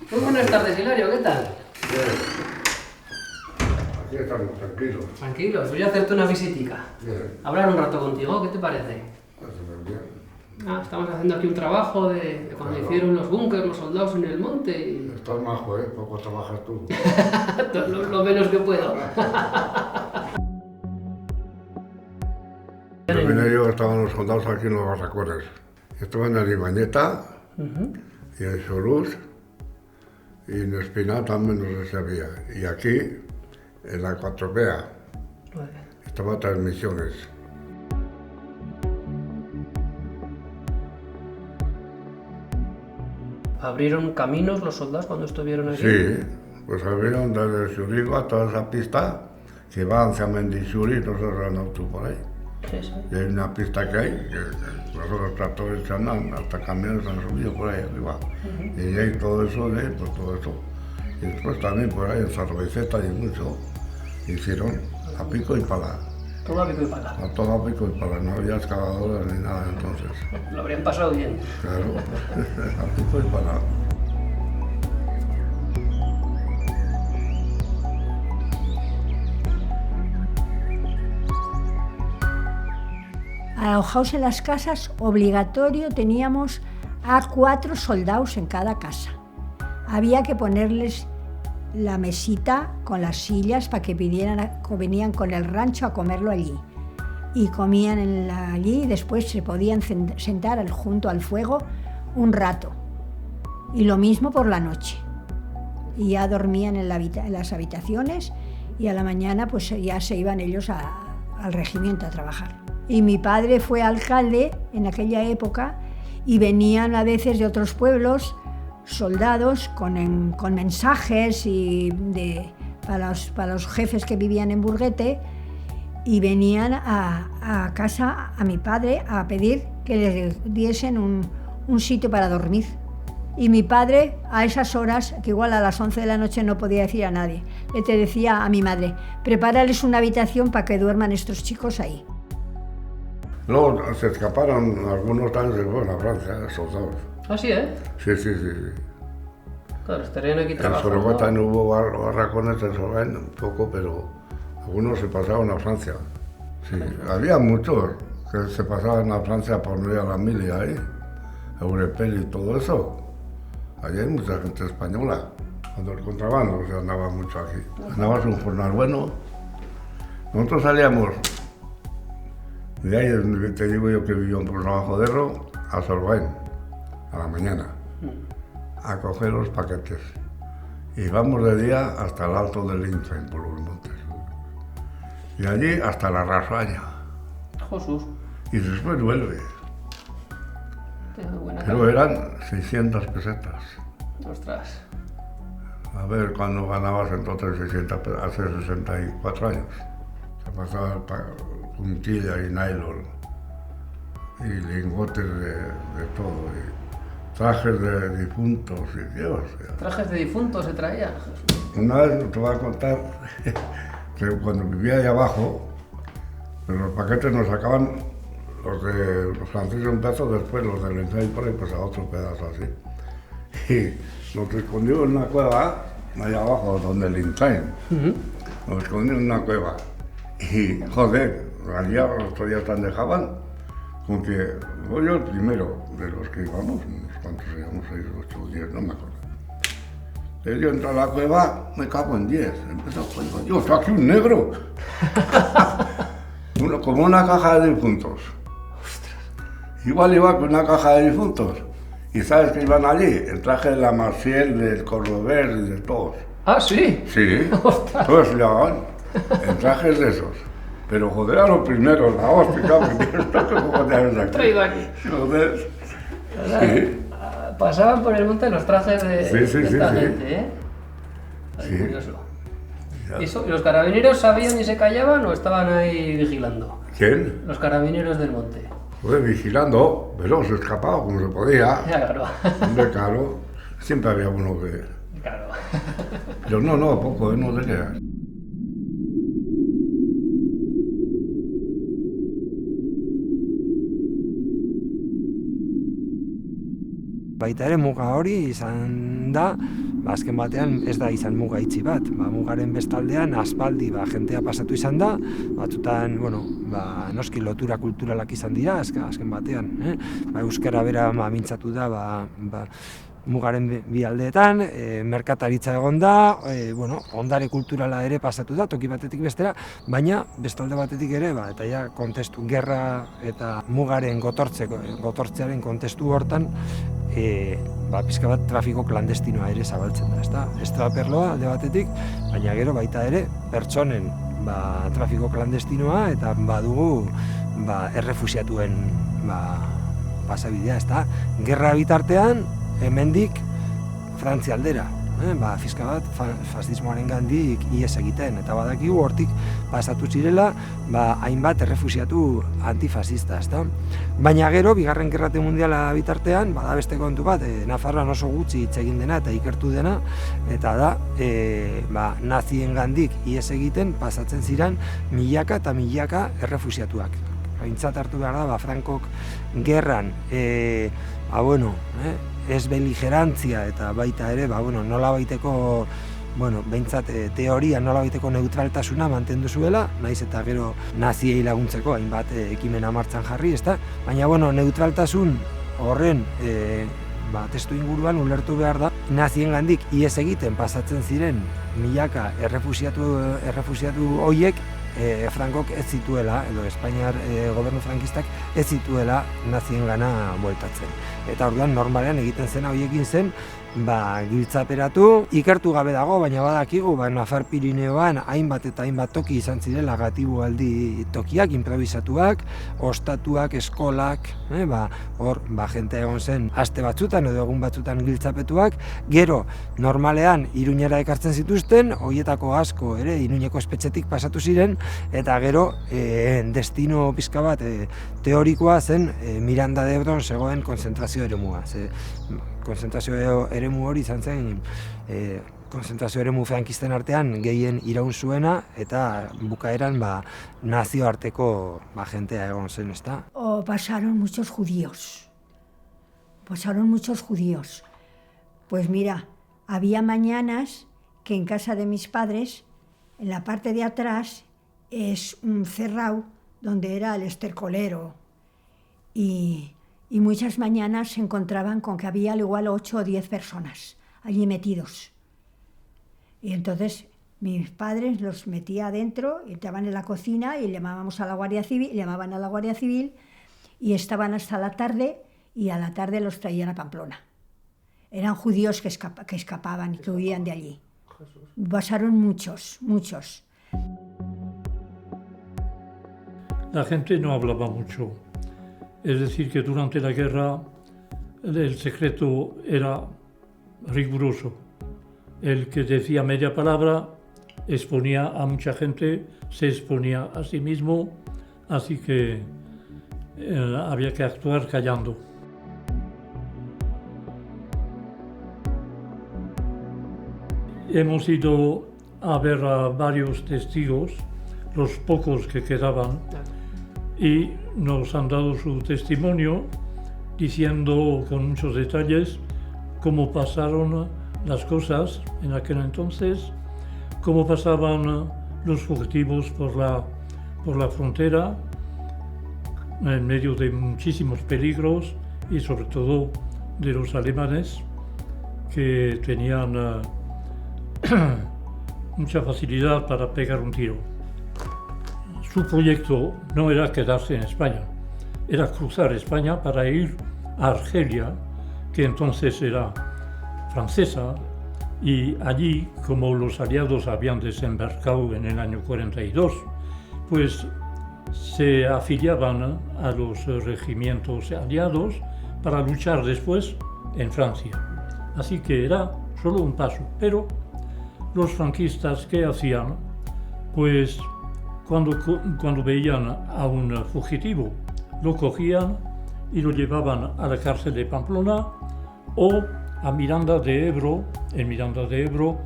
Speaker 1: Muy buenas tardes, Hilario, ¿qué tal?
Speaker 10: Bien. Aquí estamos, tranquilos.
Speaker 1: Tranquilos, voy a hacerte una visitica.
Speaker 10: Bien.
Speaker 1: Hablar un rato contigo, ¿qué te parece?
Speaker 10: Bien.
Speaker 1: Estamos haciendo aquí un trabajo de cuando hicieron los búnkers, los soldados en el monte y...
Speaker 10: Estás majo, ¿eh? Poco trabajas tú.
Speaker 1: lo menos que puedo.
Speaker 10: Terminé yo, estaban los soldados aquí en los barracones. Estaban en Ibañeta y en Solús y en Espinal también no sé si había. Y aquí, en la Cuatropea, estaban transmisiones.
Speaker 1: ¿Abrieron caminos los soldados cuando estuvieron aquí?
Speaker 10: Sí, pues abrieron desde Xurigo a toda esa pista que va hacia Mendixuri, nosotros andamos por ahí.
Speaker 1: Sí.
Speaker 10: Y hay una pista que hay, que los tractores se andan, hasta camiones han subido por ahí arriba. Y hay todo eso, pues todo eso. Y después también por ahí en Sarroiceta y mucho, hicieron a pico y pala.
Speaker 1: Todo a pico y pala.
Speaker 10: A todo a pico y pala, no había excavadoras ni nada entonces.
Speaker 1: Lo habrían pasado bien.
Speaker 10: Claro, a pico y pala.
Speaker 8: Alojados en las casas, obligatorio teníamos a 4 soldados en cada casa. Había que ponerles la mesita con las sillas para que venían con el rancho a comerlo allí. Y comían allí y después se podían sentar junto al fuego un rato. Y lo mismo por la noche. Y ya dormían en las habitaciones y a la mañana pues ya se iban ellos al regimiento a trabajar. Y mi padre fue alcalde en aquella época y venían a veces de otros pueblos soldados con mensajes para los jefes que vivían en Burguete, y venían a casa a mi padre a pedir que les diesen un sitio para dormir. Y mi padre, a esas horas, que igual a las 11 de la noche no podía decir a nadie, le decía a mi madre, prepárales una habitación para que duerman estos chicos ahí.
Speaker 10: Luego se escaparon algunos años después a Francia, soldados.
Speaker 5: ¿Ah, sí, eh?
Speaker 10: Sí.
Speaker 5: Claro, estarían aquí
Speaker 10: En
Speaker 5: trabajando.
Speaker 10: Sorogá también hubo barracones, en Sorogá un poco, pero algunos se pasaron a Francia. Sí, había muchos que se pasaban a Francia por no ir a la milia ahí, Eurepel y todo eso. Allí hay mucha gente española. Cuando el contrabando se andaba mucho aquí. Andabas un jornal bueno. Nosotros salíamos de ahí, donde te digo yo que vivía por Navajo de Herro, a Sorbaén, a la mañana, a coger los paquetes. Y vamos de día hasta el alto del Lincoln, por los montes. Y allí hasta la Rasoaña.
Speaker 5: Jesús.
Speaker 10: Y después vuelve.
Speaker 5: Buena
Speaker 10: Pero eran 600 pesetas.
Speaker 5: Ostras.
Speaker 10: A ver, cuando ganabas entonces 600 pesetas, hace 64 años. Se pasaba puntilla y nylon. Y lingotes de todo. Y trajes de difuntos y Dios.
Speaker 5: ¿Trajes de difuntos se traían?
Speaker 10: Una vez te voy a contar que cuando vivía ahí abajo, los paquetes nos sacaban los franceses un pedazo, después los del ensayo por ahí, pues a otro pedazo así. Y nos escondimos en una cueva, ahí abajo, donde el Intrain. Nos escondimos en una cueva. Y, joder, allí a los otros días tan dejaban, con que voy yo el primero de los que íbamos, unos cuantos íbamos, 6, 8, 10, no me acuerdo. Yo entro a la cueva, me cago en 10. Empezó a decir, yo soy aquí un negro. Como una caja de difuntos. Igual iba con una caja de difuntos. ¿Y sabes que iban allí? El traje de la Marcial, del Cordobés y de todos.
Speaker 5: ¿Ah, sí?
Speaker 10: Sí, todos llevaban en trajes de esos. Pero joder, a los primeros, la hostia, ¿cómo te has aquí?
Speaker 5: Traído aquí.
Speaker 10: Joder. Sí.
Speaker 5: Pasaban por el monte los trajes de esta gente, ¿eh?
Speaker 10: Sí.
Speaker 5: Curioso. ¿Y los carabineros sabían y se callaban o estaban ahí vigilando?
Speaker 10: ¿Quién?
Speaker 5: Los carabineros del monte.
Speaker 10: Joder, vigilando, pero se escapaba como se podía.
Speaker 5: Ya, claro.
Speaker 10: Hombre, claro, siempre había uno que...
Speaker 5: Claro.
Speaker 10: Pero no, poco, no te creas.
Speaker 11: Baita ere muga hori izan da, azken batean ez da izan muga itxi bat. Mugaren bestaldean aspaldi jentea pasatu izan da, batzutan, noski lotura kulturalak izan dira azken batean. Euskara bera mintzatu da mugaren bi aldeetan, merkataritza egon da, ondare kulturala ere pasatu da, toki batetik bestera, baina bestalde batetik ere, eta ja kontestu gerra eta mugaren gotortzearen kontestu hortan, pizka bat trafiko klandestinoa ere zabaltzen da, ezta? Estraperloa alde batetik, baina gero baita ere pertsonen trafiko klandestinoa eta badugu errefuxiatuen pasabidea, ezta? Gerra bitartean, hemendik Frantzia aldera, fiska bat fascismoaren gandik ihes egiten, eta badakigu hortik pasatu zirela hainbat errefuxiatu antifasista, ezta? Baina gero, bigarren gerrate mundiala bitartean, bada beste kontu bat, Nafarroan oso gutxi hitz egin dena eta ikertu dena, eta da, nazien gandik ihes egiten pasatzen ziren milaka eta milaka errefuxiatuak. Aintzat hartu behar da, Frankok gerran, ez beligerantzia eta baita ere, nola baiteko, behintzat teoria nola baiteko neutraltasuna mantendu zuela, naiz eta gero naziei laguntzeko hainbat ekimena martxan jarri, ezta? Baina, neutraltasun horren testu inguruan ulertu behar da, nazien gandik ihes egiten pasatzen ziren milaka errefusiatu horiek Frankok ez zituela, edo Espainiar gobernu frankistak ez zituela naziengana bueltatzen. Eta orduan normalean egiten zena horiekin zen, giltzaperatu, ikertu gabe dago, baina badakigu, Nafar Pirineoan hainbat eta hainbat toki izan zirela gatibualdi tokiak, improvisatuak, ostatuak, eskolak, hor, jentea egon zen aste batzutan edo egun batzutan giltzapetuak, gero, normalean, Iruñera ekartzen zituzten, horietako asko ere, Iruñeko espetxetik pasatu ziren, eta gero, destino pizka bat teorikoa zen Miranda de Ebron zegoen konzentrazio eremua. Konzentrazio eremu hori izan zen, konzentrazio eremu frankisten artean gehien iraun zuena eta bukaeran nazioarteko jentea egon zen, ezta?
Speaker 8: Pasaron muchos judíos. Pues mira, había mañanas que en casa de mis padres, en la parte de atrás, es un cerrado donde era el estercolero. Y muchas mañanas se encontraban con que había al igual 8 o 10 personas allí metidos. Y entonces mis padres los metía adentro, y estaban en la cocina y llamaban a la Guardia Civil y estaban hasta la tarde, y a la tarde los traían a Pamplona. Eran judíos que escapaban y que huían de allí. Pasaron muchos.
Speaker 12: La gente no hablaba mucho. Es decir, que durante la guerra el secreto era riguroso. El que decía media palabra exponía a mucha gente, se exponía a sí mismo, así que había que actuar callando. Hemos ido a ver a varios testigos, los pocos que quedaban, y nos han dado su testimonio diciendo con muchos detalles cómo pasaron las cosas en aquel entonces, cómo pasaban los fugitivos por la frontera en medio de muchísimos peligros y sobre todo de los alemanes que tenían mucha facilidad para pegar un tiro. Su proyecto no era quedarse en España, era cruzar España para ir a Argelia, que entonces era francesa, y allí, como los aliados habían desembarcado en el año 42, pues se afiliaban a los regimientos aliados para luchar después en Francia. Así que era solo un paso, pero los franquistas, ¿qué hacían? Pues cuando veían a un fugitivo, lo cogían y lo llevaban a la cárcel de Pamplona o a Miranda de Ebro. En Miranda de Ebro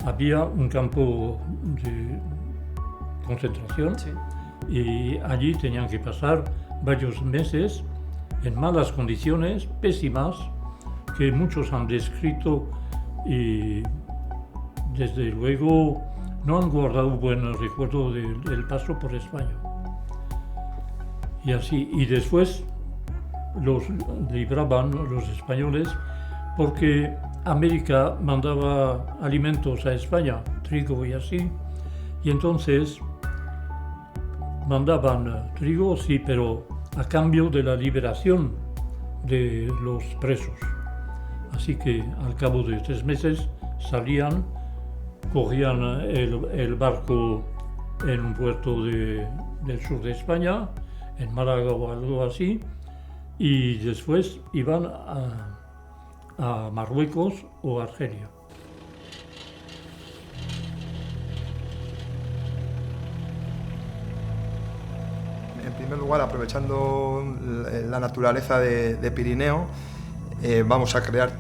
Speaker 12: había un campo de concentración, sí, y allí tenían que pasar varios meses en malas condiciones, pésimas, que muchos han descrito y desde luego no han guardado buen recuerdo del paso por España. Y así, y después los libraban los españoles porque América mandaba alimentos a España, trigo y así, y entonces mandaban trigo, sí, pero a cambio de la liberación de los presos. Así que al cabo de 3 meses salían, cogían el barco en un puerto del sur de España, en Málaga o algo así, y después iban a Marruecos o Argelia.
Speaker 3: En primer lugar, aprovechando la naturaleza de Pirineo, vamos a crear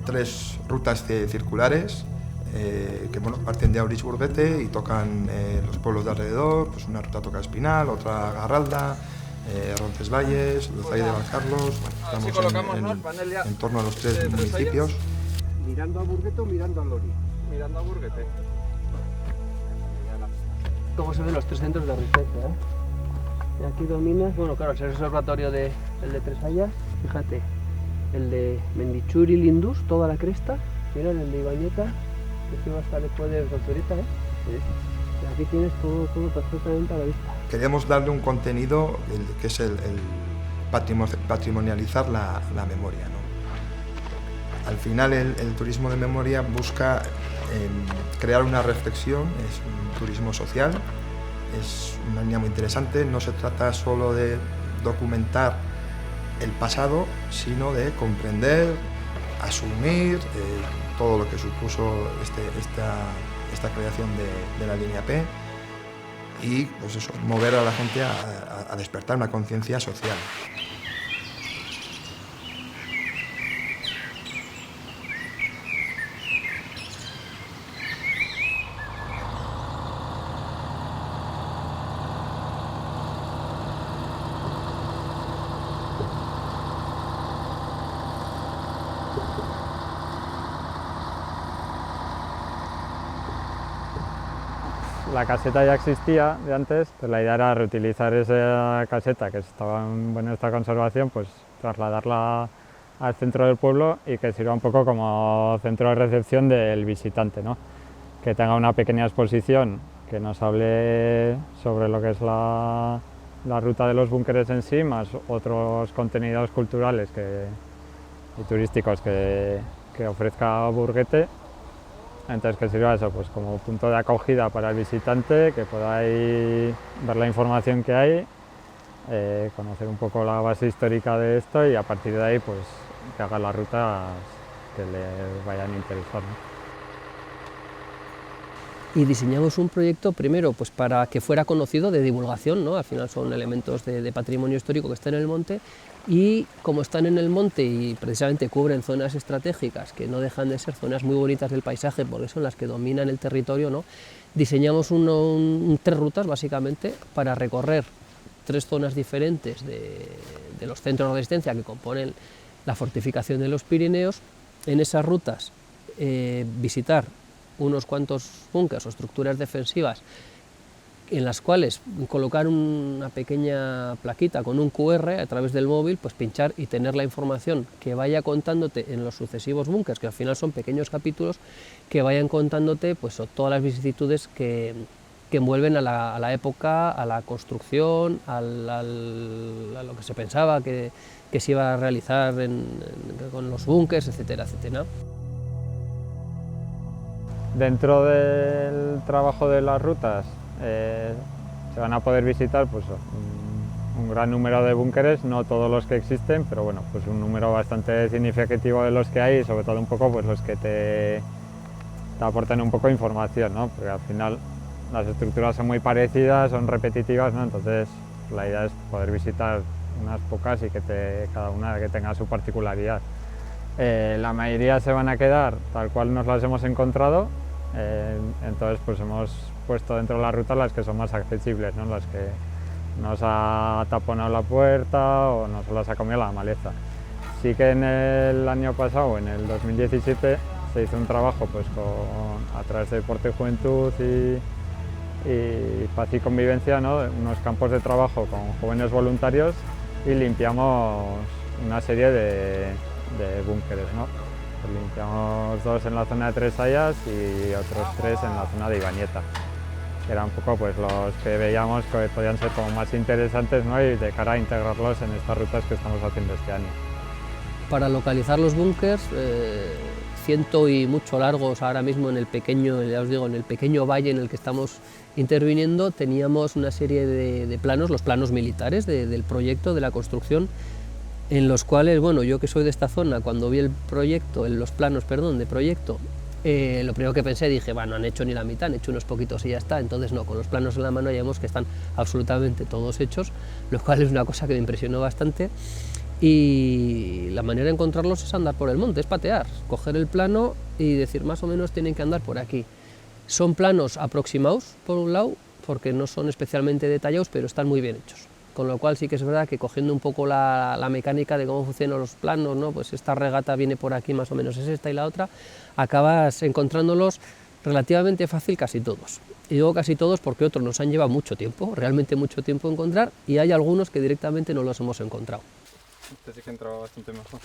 Speaker 3: 3 rutas circulares que parten de Aurich-Burguete y tocan los pueblos de alrededor. Pues una ruta toca Espinal, otra Garralda, Roncesvalles, Luzay de Valcarlos. Estamos en torno a los 3 municipios.
Speaker 11: ¿Mirando a Burguete o mirando a Lori?
Speaker 6: Mirando a Burguete.
Speaker 1: ¿Cómo se ven los 3 centros de riqueza? Y aquí dominas, bueno, claro, el observatorio el de Tresayas, fíjate, el de Mendichuri, Lindús, toda la cresta, mira el de Ibañeta, Aquí vas a poder autorita, ¿eh? Y aquí tienes todo perfectamente a la vista.
Speaker 3: Queríamos darle un contenido que es el patrimonializar la memoria, ¿no? Al final el turismo de memoria busca crear una reflexión, es un turismo social, es una línea muy interesante, no se trata solo de documentar el pasado, sino de comprender, asumir todo lo que supuso esta creación de la línea P y pues eso, mover a la gente a despertar una conciencia social.
Speaker 6: La caseta ya existía de antes, pues la idea era reutilizar esa caseta que estaba en buen estado de conservación, pues trasladarla al centro del pueblo y que sirva un poco como centro de recepción del visitante, ¿no? Que tenga una pequeña exposición que nos hable sobre lo que es la ruta de los búnkeres en sí, más otros contenidos culturales y turísticos que ofrezca Burguete. Entonces que sirva eso, pues como punto de acogida para el visitante, que podáis ver la información que hay, conocer un poco la base histórica de esto y a partir de ahí pues que haga las rutas que le vayan a interesar, ¿no?
Speaker 1: Y diseñamos un proyecto primero pues para que fuera conocido, de divulgación, ¿no? Al final son elementos de patrimonio histórico que están en el monte, y como están en el monte y precisamente cubren zonas estratégicas que no dejan de ser zonas muy bonitas del paisaje porque son las que dominan el territorio, ¿no? Diseñamos tres rutas básicamente para recorrer tres zonas diferentes de los centros de resistencia que componen la fortificación de los Pirineos. En esas rutas visitar unos cuantos búnkers o estructuras defensivas en las cuales colocar una pequeña plaquita con un QR a través del móvil, pues pinchar y tener la información que vaya contándote en los sucesivos búnkers, que al final son pequeños capítulos que vayan contándote pues todas las vicisitudes que envuelven a la época, a la construcción, a lo que se pensaba que se iba a realizar con los búnkers, etcétera, etcétera.
Speaker 6: Dentro del trabajo de las rutas se van a poder visitar pues, un gran número de búnkeres, no todos los que existen, pero bueno, pues un número bastante significativo de los que hay y sobre todo un poco pues, los que te aportan un poco de información, ¿no? Porque al final las estructuras son muy parecidas, son repetitivas, ¿no? Entonces la idea es poder visitar unas pocas y que cada una que tenga su particularidad. La mayoría se van a quedar tal cual nos las hemos encontrado, entonces pues hemos puesto dentro de la ruta las que son más accesibles, ¿no? Las que nos ha taponado la puerta o no se las ha comido la maleza. Sí que en el año pasado, en el 2017, se hizo un trabajo pues, a través de Deporte y Juventud y Paz y Convivencia, ¿no? Unos campos de trabajo con jóvenes voluntarios y limpiamos una serie de búnkeres, ¿no? Pues limpiamos 2 en la zona de Tres Hayas y otros 3 en la zona de Ibañeta, que eran un poco pues, los que veíamos que podían ser como más interesantes, ¿no? Y de cara a integrarlos en estas rutas que estamos haciendo este año.
Speaker 1: Para localizar los búnkers, ciento y mucho largos ahora mismo en el pequeño, ya os digo, en el pequeño valle en el que estamos interviniendo, teníamos una serie de planos, los planos militares del proyecto, de la construcción, en los cuales, bueno, yo que soy de esta zona, cuando vi los planos de proyecto, lo primero que pensé, dije, bueno, no han hecho ni la mitad, han hecho unos poquitos y ya está. Entonces no, con los planos en la mano ya vemos que están absolutamente todos hechos, lo cual es una cosa que me impresionó bastante. Y la manera de encontrarlos es andar por el monte, es patear, coger el plano y decir más o menos tienen que andar por aquí. Son planos aproximados, por un lado, porque no son especialmente detallados, pero están muy bien hechos. Con lo cual sí que es verdad que cogiendo un poco la mecánica de cómo funcionan los planos, ¿no? Pues esta regata viene por aquí, más o menos es esta y la otra, acabas encontrándolos relativamente fácil casi todos. Y digo casi todos porque otros nos han llevado mucho tiempo, realmente mucho tiempo encontrar, y hay algunos que directamente no los hemos encontrado.
Speaker 6: Este sí que entraba bastante mejor.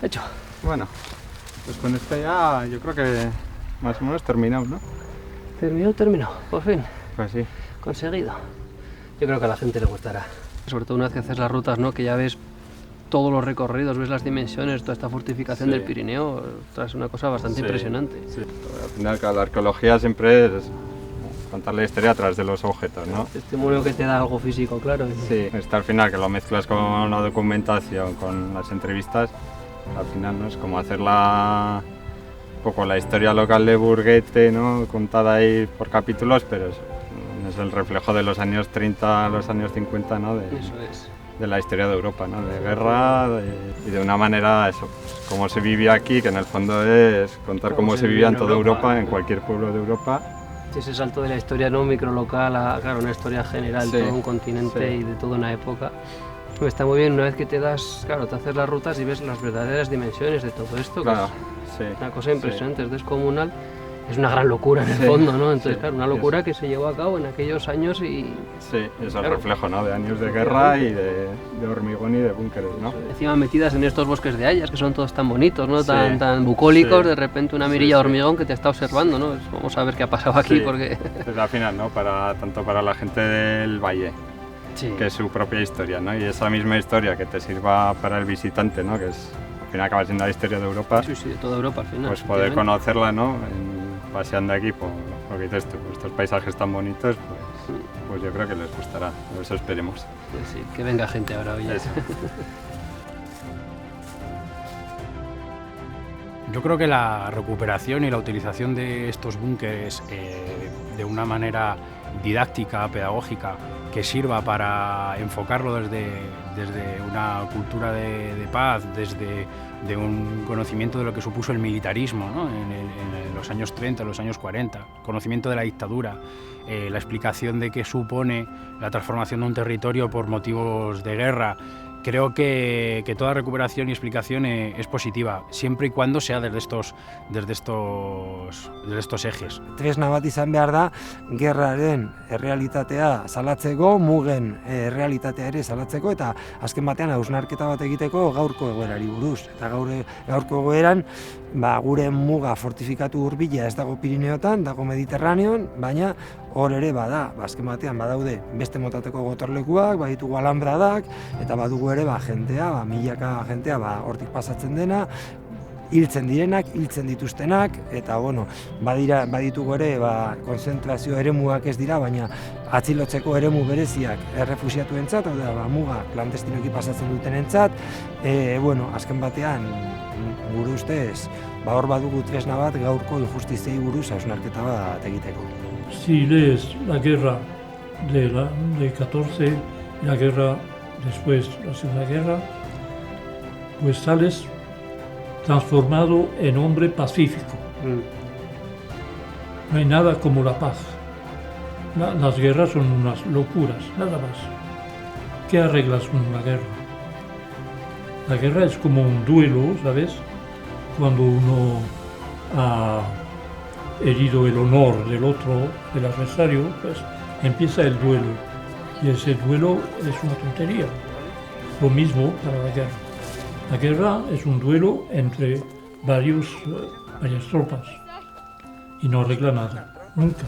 Speaker 1: Hecho.
Speaker 2: Bueno, pues con esto ya yo creo que más o menos terminado, ¿no?
Speaker 1: Terminado, por fin.
Speaker 2: Pues sí.
Speaker 1: Conseguido. Yo creo que a la gente le gustará. Sobre todo una vez que haces las rutas, ¿no? Que ya ves todos los recorridos, ves las dimensiones, toda esta fortificación del Pirineo, es una cosa bastante impresionante.
Speaker 2: Sí. Al final, la arqueología siempre es contar la historia a través de los objetos, ¿no?
Speaker 1: Testimonio que te da algo físico, claro.
Speaker 2: Sí, está al final que lo mezclas con la documentación, con las entrevistas, al final no es como hacer un poco la historia local de Burguete, ¿no? Contada ahí por capítulos, pero es el reflejo de los años 30 a los años 50, ¿no?
Speaker 1: Eso es.
Speaker 2: De la historia de Europa, ¿no? De guerra y de una manera, eso, pues, cómo se vivía aquí, que en el fondo es contar cómo se vivía en toda Europa, en cualquier pueblo de Europa.
Speaker 1: Ese salto de la historia no microlocal a, claro, una historia general, todo un continente y de toda una época. Está muy bien una vez que te haces las rutas y ves las verdaderas dimensiones de todo esto,
Speaker 2: claro,
Speaker 1: que es una cosa impresionante, es descomunal. Es una gran locura en el fondo, ¿no? Entonces, claro, una locura que se llevó a cabo en aquellos años y...
Speaker 2: Sí, es el reflejo, ¿no? De años de guerra y de hormigón y de búnkeres, ¿no?
Speaker 1: Encima metidas en estos bosques de hayas, que son todos tan bonitos, ¿no? Tan bucólicos, de repente una mirilla de hormigón que te está observando, ¿no? Vamos a ver qué ha pasado aquí, porque...
Speaker 2: Pues al final, ¿no? Tanto para la gente del valle, que es su propia historia, ¿no? Y esa misma historia que te sirva para el visitante, ¿no? Que es, al final acaba siendo la historia de Europa.
Speaker 1: Sí, de toda Europa al final.
Speaker 2: Pues poder conocerla, ¿no? Paseando aquí por lo que dices tú, por estos paisajes tan bonitos, pues yo creo que les gustará, eso esperemos.
Speaker 1: Pues sí, que venga gente ahora hoy.
Speaker 4: Yo creo que la recuperación y la utilización de estos búnkeres de una manera didáctica, pedagógica, que sirva para enfocarlo desde una cultura de paz, desde un conocimiento de lo que supuso el militarismo, ¿no? en los años 30, en los años 40, conocimiento de la dictadura, la explicación de qué supone la transformación de un territorio por motivos de guerra. Creo que toda recuperación y explicación es positiva, siempre y cuando sea desde estos ejes.
Speaker 11: Tresna bat izan behar da, gerraren errealitatea salatzeko, mugen errealitatea ere salatzeko, eta azken batean hausnarketa bat egiteko gaurko egoerari buruz. Eta gaurko egoeran, gure muga fortifikatu hurbila ez dago Pirineotan, dago Mediterraneon, baina hor ere bada, azken batean badaude beste motateko gotorlekuak, baditugu alambradak, eta badugu ere jentea, milaka jentea hortik pasatzen dena, hiltzen direnak, hiltzen dituztenak, eta baditugu ere konzentrazio eremuak ez dira, baina atzilotzeko eremu bereziak errefuxiatuentzat, muga klandestinoki pasatzen dutenentzat, azken batean, gure ustez, hor badugu tresna bat gaurko injustiziei buruz hausnarketa bat egiteko.
Speaker 12: Si lees la guerra de 14 y la guerra después de la Segunda Guerra, pues sales transformado en hombre pacífico. No hay nada como la paz. Las guerras son unas locuras, nada más. ¿Qué arreglas con una guerra? La guerra es como un duelo, ¿sabes? Cuando uno ha herido el honor del otro, del adversario, pues empieza el duelo. Y ese duelo es una tontería. Lo mismo para la guerra. La guerra es un duelo entre varias tropas y no arregla nada, nunca.